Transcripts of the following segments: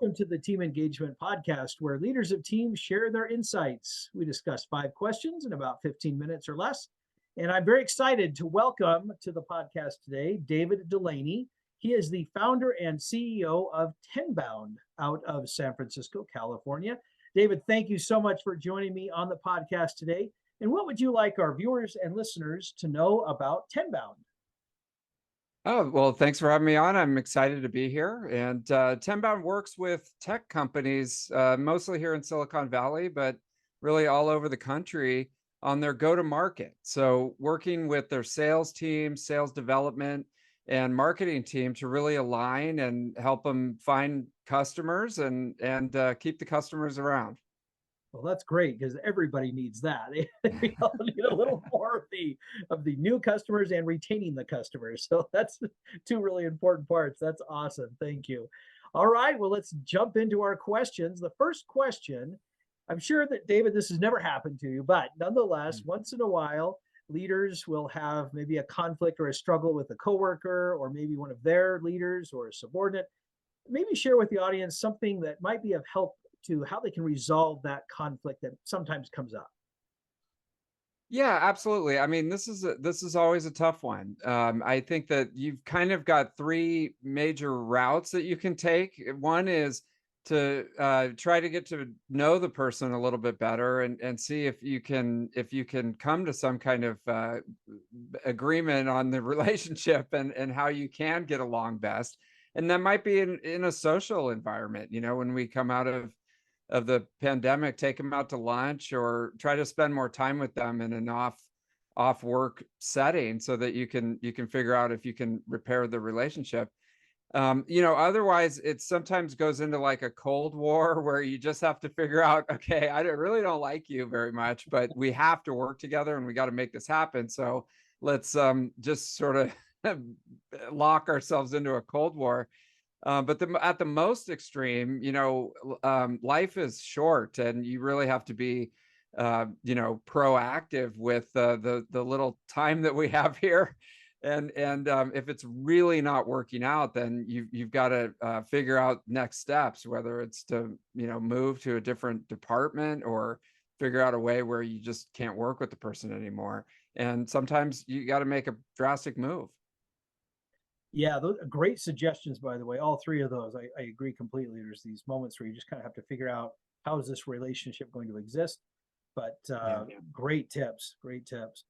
Welcome to the Team Engagement Podcast, where leaders of teams share their insights. We discuss 5 questions in about 15 minutes or less. And I'm very excited to welcome to the podcast today David Dulany. He is the founder and CEO of Tenbound out of San Francisco, California. David, thank you so much for joining me on the podcast today. And what would you like our viewers and listeners to know about Tenbound? Oh, well, thanks for having me on. I'm excited to be here. And Tenbound works with tech companies, mostly here in Silicon Valley, but really all over the country on their go-to-market. So working with their sales team, sales development, and marketing team to really align and help them find customers and keep the customers around. Well, that's great because everybody needs that. We all need a little more of the new customers and retaining the customers. So that's two really important parts. That's awesome. Thank you. All right, well, let's jump into our questions. The first question, I'm sure that David, this has never happened to you, but nonetheless, once in a while, leaders will have maybe a conflict or a struggle with a coworker or maybe one of their leaders or a subordinate. Maybe share with the audience something that might be of help to how they can resolve that conflict that sometimes comes up. Yeah, absolutely. I mean, this is always a tough one. I think that you've kind of got three major routes that you can take. One is to try to get to know the person a little bit better and see if you can come to some kind of agreement on the relationship and how you can get along best. And that might be in a social environment. You know, when we come out of the pandemic, take them out to lunch or try to spend more time with them in an off work setting so that you can figure out if you can repair the relationship. Otherwise it sometimes goes into like a cold war where you just have to figure out, okay, I really don't like you very much, but we have to work together and we got to make this happen. So let's just sort of lock ourselves into a cold war. But at the most extreme, life is short, and you really have to be, proactive with the little time that we have here. And if it's really not working out, then you've got to figure out next steps, whether it's to move to a different department or figure out a way where you just can't work with the person anymore. And sometimes you got to make a drastic move. Yeah, those are great suggestions, by the way. All three of those, I agree completely. There's these moments where you just kind of have to figure out how is this relationship going to exist. But Yeah. great tips, great tips.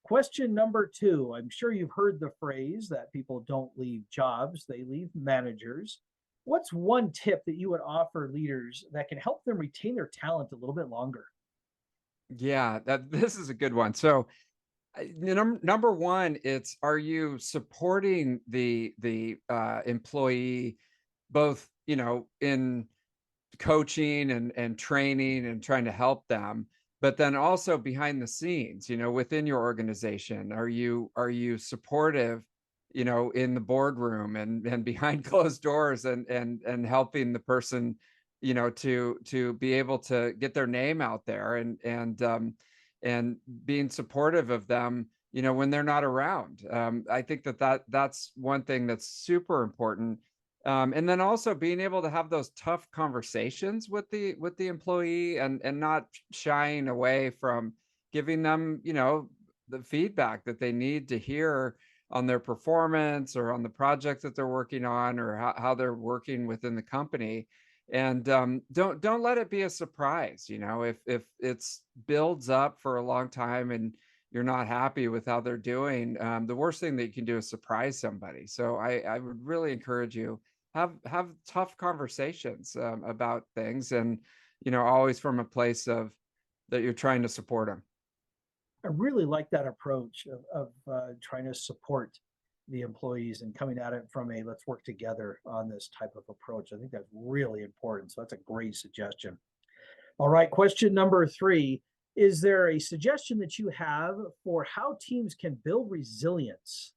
Question number two. I'm sure you've heard the phrase that people don't leave jobs, they leave managers. What's one tip that you would offer leaders that can help them retain their talent a little bit longer? Yeah, this is a good one. So number one, it's, are you supporting the employee both in coaching and training and trying to help them, but then also behind the scenes, within your organization, are you supportive, in the boardroom and behind closed doors and helping the person, to be able to get their name out there and being supportive of them, when they're not around. I think that's one thing that's super important. And then also being able to have those tough conversations with the employee and not shying away from giving them, the feedback that they need to hear on their performance or on the project that they're working on or how they're working within the company. And don't let it be a surprise. If it's builds up for a long time and you're not happy with how they're doing, the worst thing that you can do is surprise somebody. So I would really encourage you, have tough conversations about things, and always from a place of that you're trying to support them. I really like that approach of trying to support the employees and coming at it from a let's work together on this type of approach. I think that's really important. So that's a great suggestion. All right, question number three. Is there a suggestion that you have for how teams can build resilience?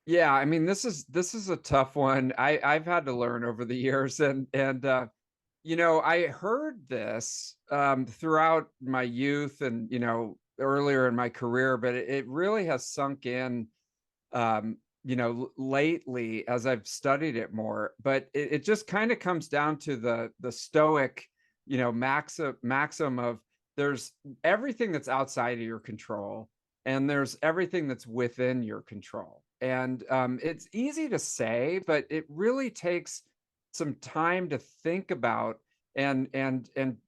Yeah, I mean, this is a tough one. I've had to learn over the years, and I heard this throughout my youth and earlier in my career, but it really has sunk in lately as I've studied it more, but it just kind of comes down to the stoic, maxim of there's everything that's outside of your control, and there's everything that's within your control. And it's easy to say, but it really takes some time to think about and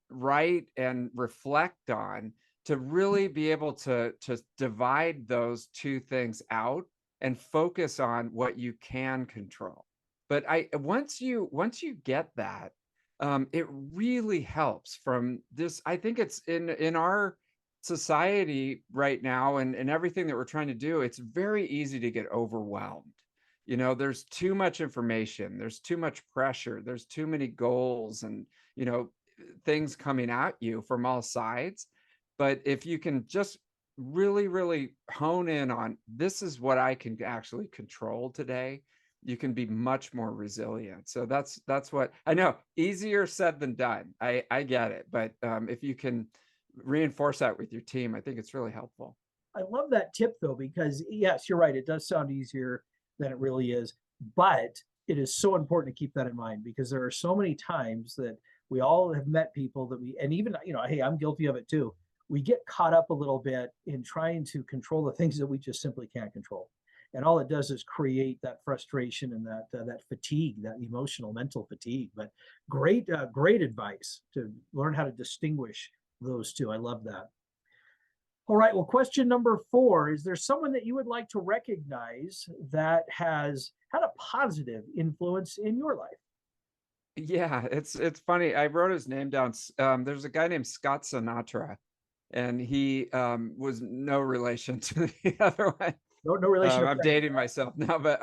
write and reflect on, to really be able to divide those two things out and focus on what you can control. But I once you get that, it really helps from this. I think it's in our society right now, and everything that we're trying to do, it's very easy to get overwhelmed. There's too much information, there's too much pressure, there's too many goals, and you know things coming at you from all sides. But if you can just really, really hone in on, this is what I can actually control today, you can be much more resilient. So that's what I know. Easier said than done. I get it, but if you can reinforce that with your team, I think it's really helpful. I love that tip though, because yes, you're right. It does sound easier than it really is, but it is so important to keep that in mind because there are so many times that we all have met people that and even, hey, I'm guilty of it too. We get caught up a little bit in trying to control the things that we just simply can't control. And all it does is create that frustration and that fatigue, that emotional, mental fatigue. But great advice to learn how to distinguish those two. I love that. All right. Well, question number 4, is there someone that you would like to recognize that has had a positive influence in your life? Yeah, it's funny. I wrote his name down. There's a guy named Scott Sinatra, and he was no relation to the other one. No relation to I'm Frank. dating myself now, but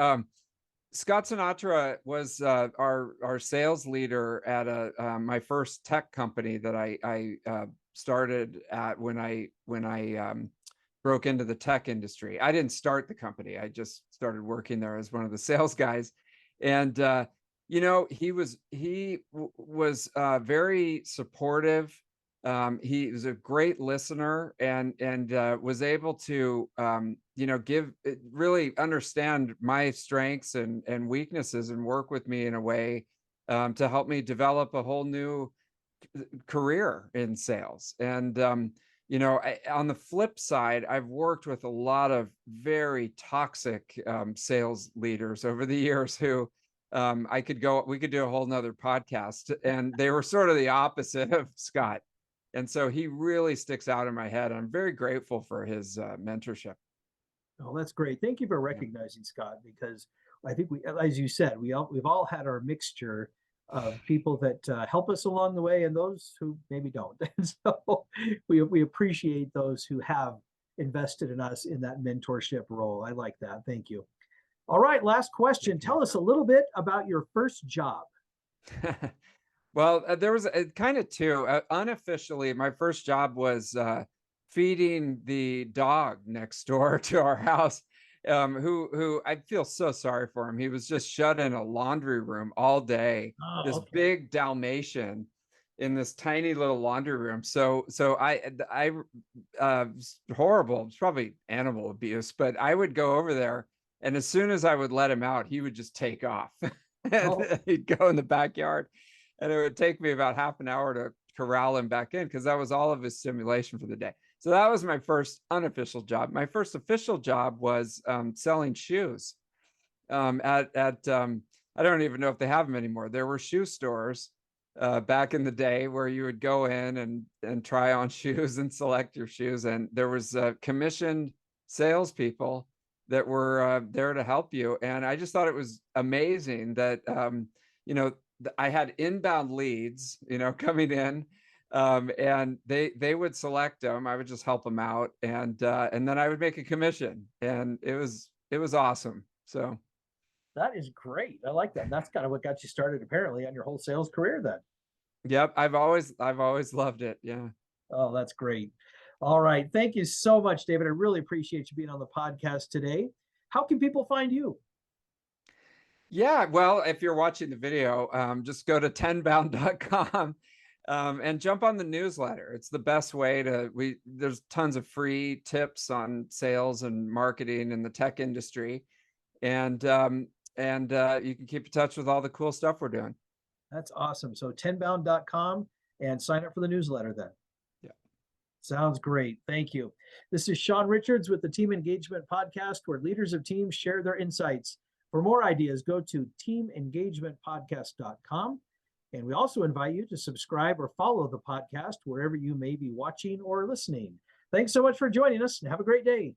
Scott Sinatra was our sales leader at my first tech company that I started at when I broke into the tech industry. I didn't start the company. I just started working there as one of the sales guys. And he was very supportive. He was a great listener, and was able to give really understand my strengths and weaknesses, and work with me in a way to help me develop a whole new career in sales. And on the flip side, I've worked with a lot of very toxic sales leaders over the years who we could do a whole nother podcast, and they were sort of the opposite of Scott. And so he really sticks out in my head. I'm very grateful for his mentorship. Oh, that's great. Thank you for Yeah. recognizing Scott, because I think as you said, we've all had our mixture of people that help us along the way and those who maybe don't. And so we appreciate those who have invested in us in that mentorship role. I like that. Thank you. All right, last question. Thank you. Tell us a little bit about your first job. Well, there was kind of two. Unofficially, my first job was feeding the dog next door to our house, who I feel so sorry for him. He was just shut in a laundry room all day, Oh, this okay. big Dalmatian in this tiny little laundry room. So I horrible. It's probably animal abuse, but I would go over there, and as soon as I would let him out, he would just take off. Oh, And he'd go in the backyard, and it would take me about half an hour to corral him back in, because that was all of his stimulation for the day. So that was my first unofficial job. My first official job was selling shoes at I don't even know if they have them anymore. There were shoe stores back in the day where you would go in and try on shoes and select your shoes, and there was commissioned salespeople that were there to help you. And I just thought it was amazing that you know I had inbound leads, coming in, and they would select them. I would just help them out, and then I would make a commission, and it was awesome. So that is great. I like that. And that's kind of what got you started apparently on your whole sales career then. yep, I've always loved it. Yeah. Oh, that's great. All right. Thank you so much, David. I really appreciate you being on the podcast today. How can people find you? Yeah, well, if you're watching the video, just go to tenbound.com, and jump on the newsletter. It's the best way there's tons of free tips on sales and marketing in the tech industry. and you can keep in touch with all the cool stuff we're doing. That's awesome. So tenbound.com and sign up for the newsletter then. Yeah. Sounds great. Thank you. This is Sean Richards with the Team Engagement Podcast, where leaders of teams share their insights. For more ideas, go to teamengagementpodcast.com. And we also invite you to subscribe or follow the podcast wherever you may be watching or listening. Thanks so much for joining us and have a great day.